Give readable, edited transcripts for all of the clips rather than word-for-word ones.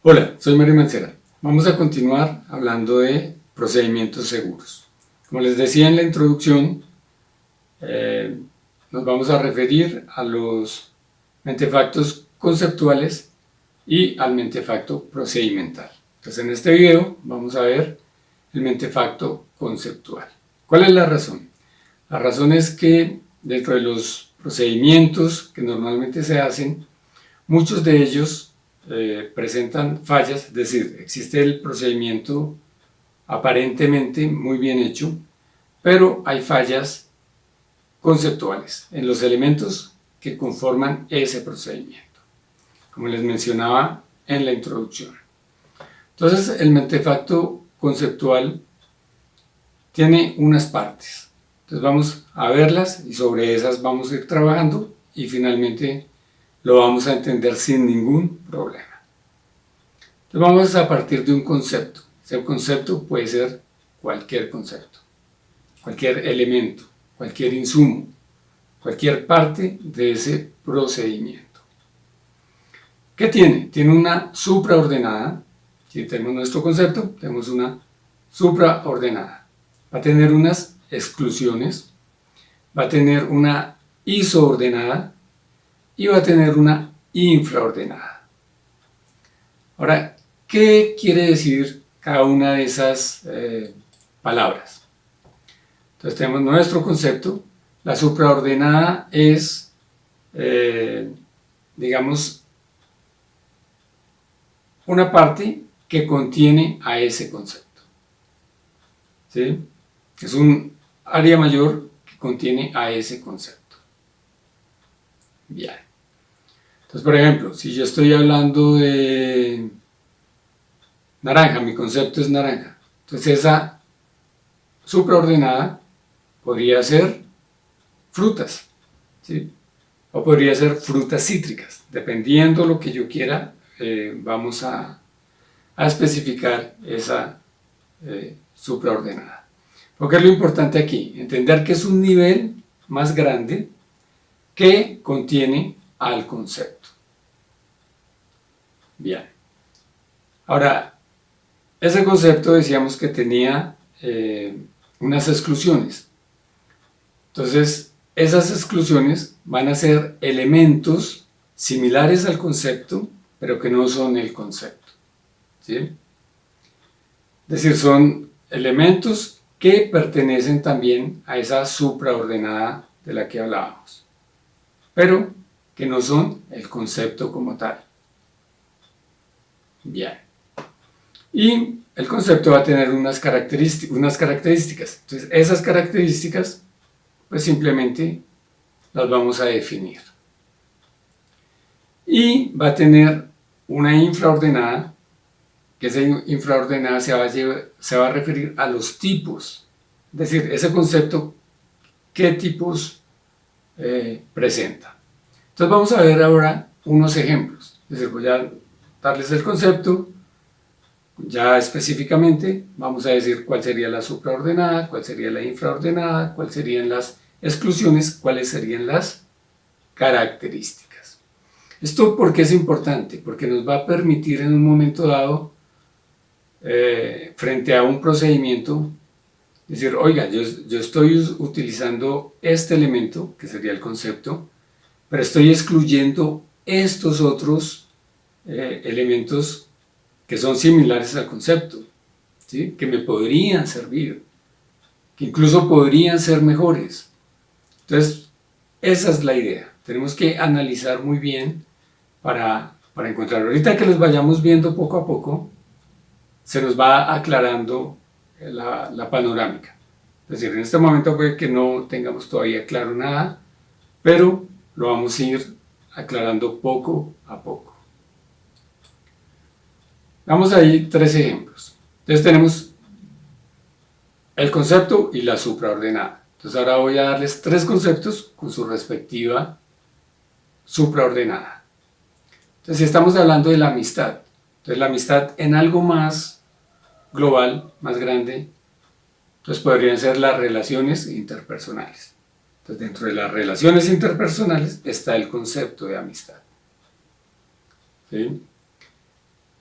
Hola, soy Mario Mancera. Vamos a continuar hablando de procedimientos seguros. Como les decía en la introducción, nos vamos a referir a los mentefactos conceptuales y al mentefacto procedimental. Entonces, en este video vamos a ver el mentefacto conceptual. ¿Cuál es la razón? La razón es que dentro de los procedimientos que normalmente se hacen, muchos de ellos presentan fallas, es decir, existe el procedimiento aparentemente muy bien hecho, pero hay fallas conceptuales en los elementos que conforman ese procedimiento, como les mencionaba en la introducción. Entonces, el mentefacto conceptual tiene unas partes. Entonces vamos a verlas y sobre esas vamos a ir trabajando y finalmente lo vamos a entender sin ningún problema. Entonces vamos a partir de un concepto. Ese concepto puede ser cualquier concepto, cualquier elemento, cualquier insumo, cualquier parte de ese procedimiento. ¿Qué tiene? Tiene una supraordenada. Si tenemos nuestro concepto, tenemos una supraordenada. Va a tener unas exclusiones, va a tener una isoordenada y va a tener una infraordenada. Ahora, ¿qué quiere decir cada una de esas palabras? Entonces tenemos nuestro concepto. La supraordenada es, digamos, una parte que contiene a ese concepto. ¿Sí? Es un área mayor que contiene a ese concepto. Bien. Entonces, por ejemplo, si yo estoy hablando de naranja, mi concepto es naranja. Entonces, esa supraordenada podría ser frutas, ¿sí? O podría ser frutas cítricas. Dependiendo lo que yo quiera, vamos a especificar esa supraordenada. Porque es lo importante aquí, entender que es un nivel más grande que contiene al concepto. Bien. Ahora, ese concepto decíamos que tenía unas exclusiones. Entonces, esas exclusiones van a ser elementos similares al concepto, pero que no son el concepto. ¿Sí? Es decir, son elementos que pertenecen también a esa supraordenada de la que hablábamos, pero que no son el concepto como tal. Bien. Y el concepto va a tener unas características. Entonces, esas características, pues simplemente las vamos a definir. Y va a tener una infraordenada, que esa infraordenada se va a referir a los tipos. Es decir, ese concepto, ¿qué tipos presenta? Entonces vamos a ver ahora unos ejemplos. Es decir, voy a darles el concepto. Ya específicamente vamos a decir cuál sería la supraordenada, cuál sería la infraordenada, cuáles serían las exclusiones, cuáles serían las características. ¿Esto por qué es importante? Porque nos va a permitir en un momento dado, frente a un procedimiento, decir, oiga, yo estoy utilizando este elemento, que sería el concepto, pero estoy excluyendo estos otros elementos que son similares al concepto, ¿sí? Que me podrían servir, que incluso podrían ser mejores. Entonces, esa es la idea. Tenemos que analizar muy bien para encontrar. Ahorita que los vayamos viendo poco a poco, se nos va aclarando la panorámica. Es decir, en este momento puede que no tengamos todavía claro nada, pero lo vamos a ir aclarando poco a poco. Vamos ahí tres ejemplos. Entonces tenemos el concepto y la supraordenada. Entonces ahora voy a darles tres conceptos con su respectiva supraordenada. Entonces si estamos hablando de la amistad, entonces la amistad en algo más global, más grande, entonces podrían ser las relaciones interpersonales. Entonces dentro de las relaciones interpersonales está el concepto de amistad. ¿Sí?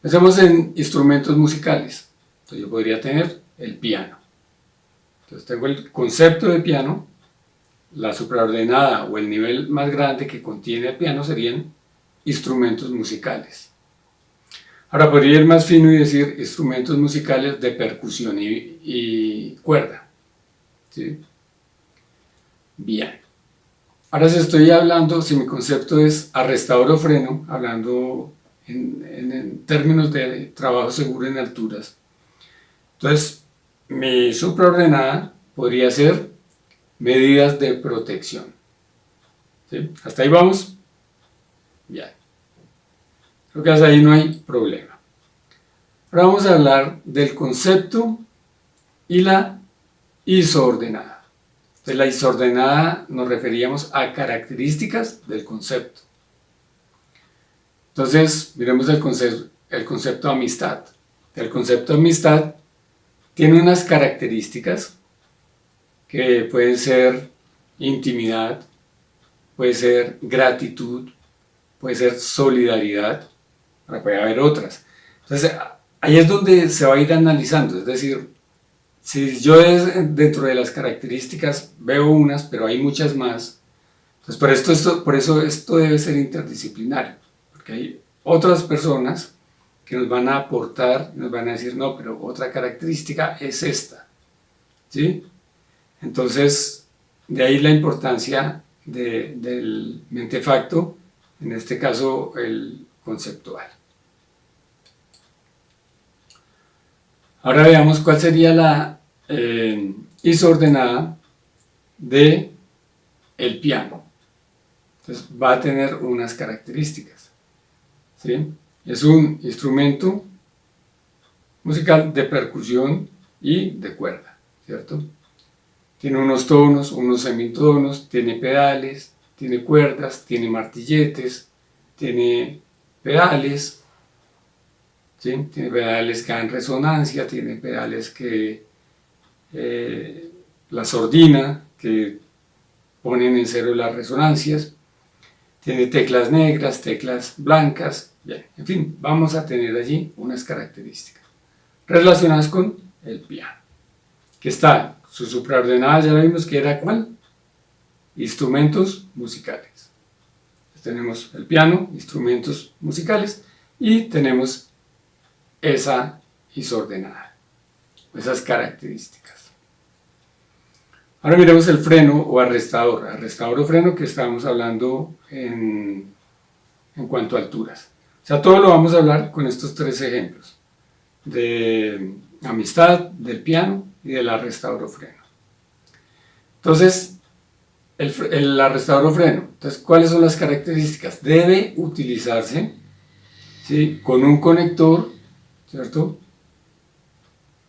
Pensemos en instrumentos musicales. Entonces yo podría tener el piano. Entonces tengo el concepto de piano, la supraordenada o el nivel más grande que contiene el piano serían instrumentos musicales. Ahora podría ir más fino y decir instrumentos musicales de percusión y cuerda. ¿Sí? Bien. Ahora si estoy hablando, si mi concepto es arrestador o freno, hablando en términos de trabajo seguro en alturas, entonces mi supraordenada podría ser medidas de protección. ¿Sí? ¿Hasta ahí vamos? Bien. Creo que hasta ahí no hay problema. Ahora vamos a hablar del concepto y la isoordenada. Entonces la isoordenada nos referíamos a características del concepto. Entonces miremos el concepto de amistad. El concepto de amistad tiene unas características que pueden ser intimidad, puede ser gratitud, puede ser solidaridad, pero puede haber otras. Entonces ahí es donde se va a ir analizando, es decir, si yo dentro de las características veo unas, pero hay muchas más, entonces por eso esto debe ser interdisciplinario, porque hay otras personas que nos van a aportar, nos van a decir, no, pero otra característica es esta, ¿sí? Entonces, de ahí la importancia del mentefacto, en este caso el conceptual. Ahora veamos cuál sería la isoordenada de el piano. Entonces va a tener unas características, ¿sí? Es un instrumento musical de percusión y de cuerda, ¿cierto? Tiene unos tonos, unos semitonos, tiene pedales, tiene cuerdas, tiene martilletes, tiene pedales, ¿sí? Tiene pedales que dan resonancia, tiene pedales que la sordina, que ponen en cero las resonancias, tiene teclas negras, teclas blancas, bien, en fin, vamos a tener allí unas características relacionadas con el piano, que está, su supraordenada ya la vimos que era ¿cuál? Instrumentos musicales. Entonces, tenemos el piano, instrumentos musicales, y tenemos esa isoordenada, esas características. Ahora miremos el freno o arrestador o freno que estábamos hablando en cuanto a alturas. O sea, todo lo vamos a hablar con estos tres ejemplos, de amistad, del piano y del arrestador o freno. Entonces, el arrestador o freno, entonces, ¿cuáles son las características? Debe utilizarse, ¿sí?, con un conector, ¿cierto?,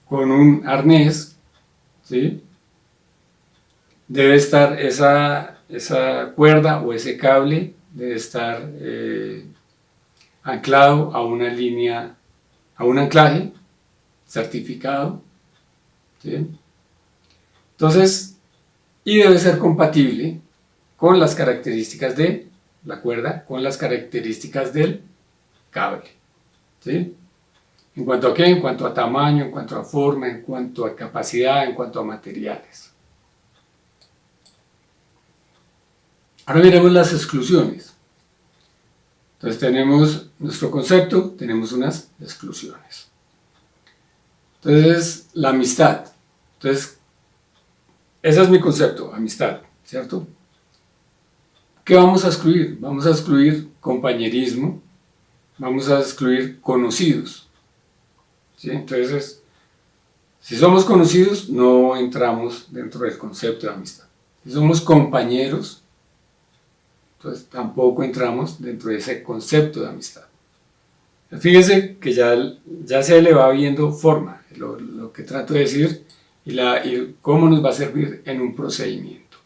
con un arnés, ¿sí?, debe estar esa cuerda o ese cable, debe estar anclado a una línea, a un anclaje certificado, ¿sí? Entonces, y debe ser compatible con las características de la cuerda, con las características del cable, ¿sí? ¿En cuanto a qué? En cuanto a tamaño, en cuanto a forma, en cuanto a capacidad, en cuanto a materiales. Ahora miremos las exclusiones. Entonces tenemos nuestro concepto, tenemos unas exclusiones. Entonces, la amistad. Entonces, ese es mi concepto, amistad, ¿cierto? ¿Qué vamos a excluir? Vamos a excluir compañerismo, vamos a excluir conocidos, ¿sí? Entonces, si somos conocidos, no entramos dentro del concepto de amistad. Si somos compañeros, entonces tampoco entramos dentro de ese concepto de amistad. Fíjense que ya se le va viendo forma, lo que trato de decir y cómo nos va a servir en un procedimiento.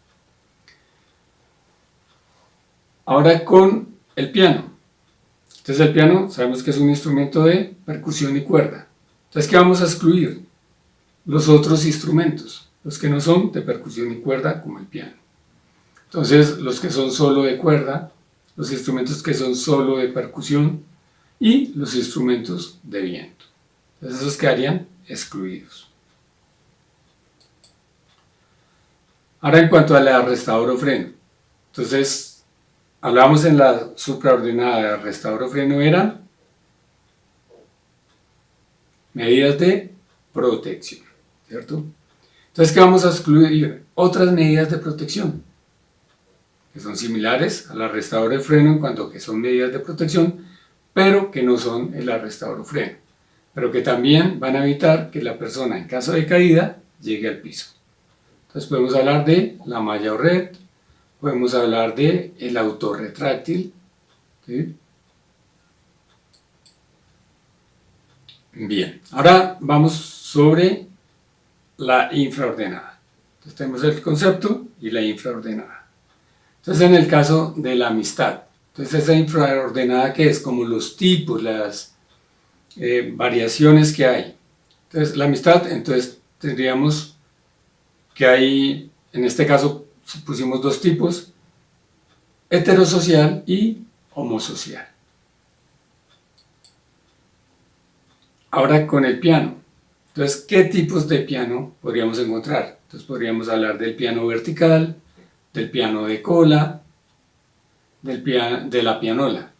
Ahora con el piano. Entonces el piano sabemos que es un instrumento de percusión y cuerda. Entonces, ¿qué vamos a excluir? Los otros instrumentos, los que no son de percusión y cuerda como el piano. Entonces, los que son solo de cuerda, los instrumentos que son solo de percusión, y los instrumentos de viento. Entonces esos quedarían excluidos. Ahora en cuanto a la arrestador o freno. Entonces, hablamos en la supraordenada de arrestador o freno eran medidas de protección, ¿cierto? Entonces, ¿qué vamos a excluir? Otras medidas de protección, que son similares al arrestador de freno en cuanto a que son medidas de protección, pero que no son el arrestador o freno, pero que también van a evitar que la persona en caso de caída llegue al piso. Entonces podemos hablar de la malla o red, podemos hablar de el autorretráctil, ¿sí? Bien, ahora vamos sobre la infraordenada. Entonces tenemos el concepto y la infraordenada. Entonces en el caso de la amistad, entonces esa infraordenada que es como los tipos, las variaciones que hay. Entonces la amistad, entonces tendríamos que hay, en este caso pusimos dos tipos, heterosocial y homosocial. Ahora con el piano. Entonces, ¿qué tipos de piano podríamos encontrar? Entonces podríamos hablar del piano vertical, del piano de cola, de la pianola.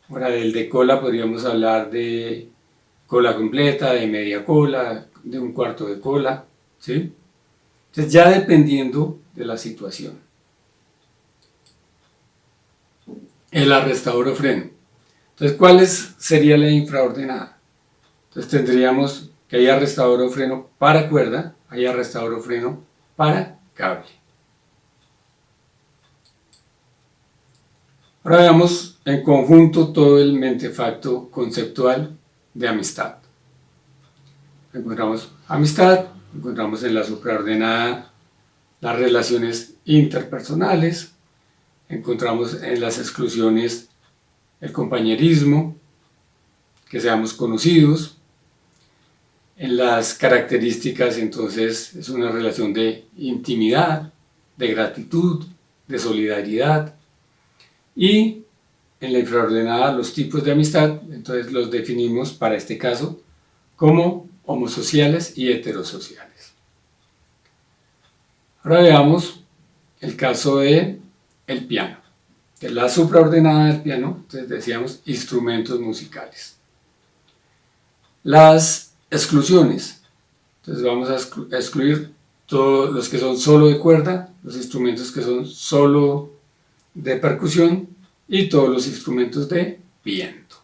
Ahora del de cola podríamos hablar de cola completa, de media cola, de un cuarto de cola, ¿sí? Entonces ya dependiendo de la situación. El arrestador o freno. Entonces, ¿cuál sería la infraordenada? Entonces tendríamos que hay arrestador o freno para cuerda, hay arrestador o freno para cable. Ahora veamos en conjunto todo el mentefacto conceptual de amistad. Encontramos amistad, encontramos en la supraordenada las relaciones interpersonales, encontramos en las exclusiones el compañerismo, que seamos conocidos. En las características entonces es una relación de intimidad, de gratitud, de solidaridad. Y en la infraordenada los tipos de amistad, entonces los definimos para este caso como homosociales y heterosociales. Ahora veamos el caso de el piano, que es la supraordenada del piano, entonces decíamos instrumentos musicales. Las exclusiones, entonces vamos a excluir todos los que son solo de cuerda, los instrumentos que son solo de percusión y todos los instrumentos de viento.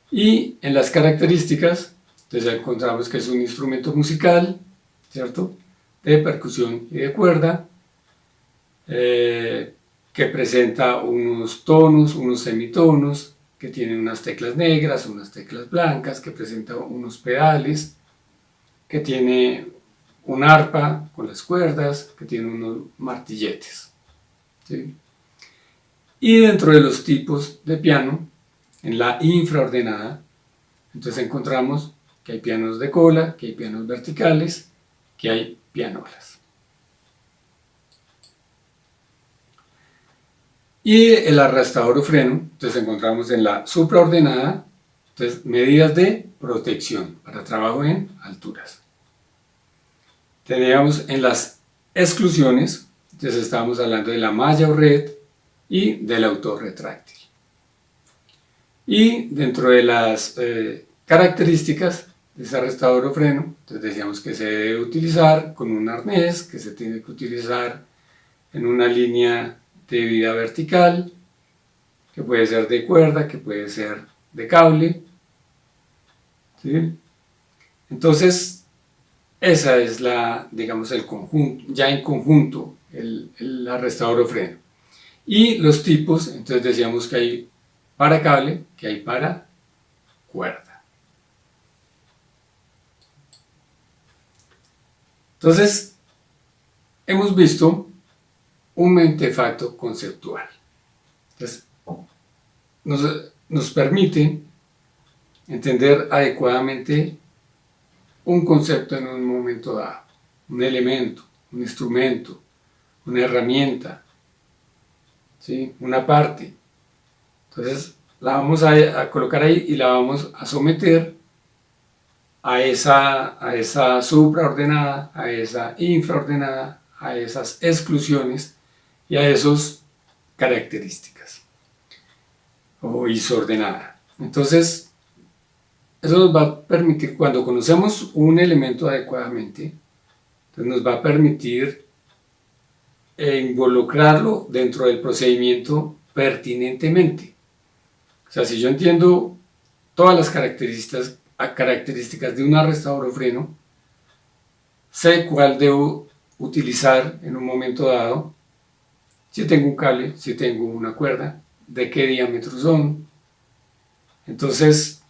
Y en las características, entonces encontramos que es un instrumento musical, ¿cierto? De percusión y de cuerda, que presenta unos tonos, unos semitonos, que tiene unas teclas negras, unas teclas blancas, que presenta unos pedales, que tiene un arpa con las cuerdas, que tiene unos martilletes, ¿sí? Y dentro de los tipos de piano, en la infraordenada, entonces encontramos que hay pianos de cola, que hay pianos verticales, que hay pianolas. Y el arrestador o freno, entonces encontramos en la supraordenada, entonces medidas de protección para trabajo en alturas. Teníamos en las exclusiones, entonces estábamos hablando de la malla o red y del autorretráctil. Y dentro de las características de ese arrestador o freno, entonces decíamos que se debe utilizar con un arnés, que se tiene que utilizar en una línea de vida vertical, que puede ser de cuerda, que puede ser de cable, ¿sí? Entonces, esa es la, digamos, el conjunto, ya en conjunto, el arrestador o freno. Y los tipos, entonces decíamos que hay para cable, que hay para cuerda. Entonces, hemos visto un mentefacto conceptual. Entonces, nos permite entender adecuadamente un concepto en un momento dado, un elemento, un instrumento, una herramienta, ¿sí? Una parte. Entonces, la vamos a colocar ahí y la vamos a someter a esa supraordenada, a esa infraordenada, a esas exclusiones y a esas características o isordenada. Entonces, eso nos va a permitir, cuando conocemos un elemento adecuadamente, entonces nos va a permitir involucrarlo dentro del procedimiento pertinentemente. O sea, si yo entiendo todas las características de un arrestador o freno, sé cuál debo utilizar en un momento dado, si tengo un cable, si tengo una cuerda, de qué diámetro son. Entonces,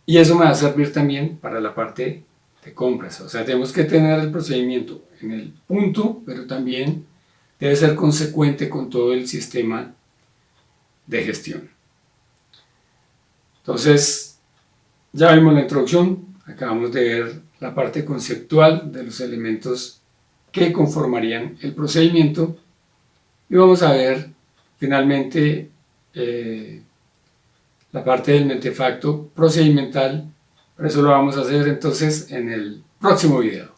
y eso me va a servir también para la parte de compras. O sea, tenemos que tener el procedimiento en el punto, pero también debe ser consecuente con todo el sistema de gestión. Entonces, ya vimos la introducción, acabamos de ver la parte conceptual de los elementos que conformarían el procedimiento y vamos a ver finalmente la parte del mentefacto procedimental, pero eso lo vamos a hacer entonces en el próximo video.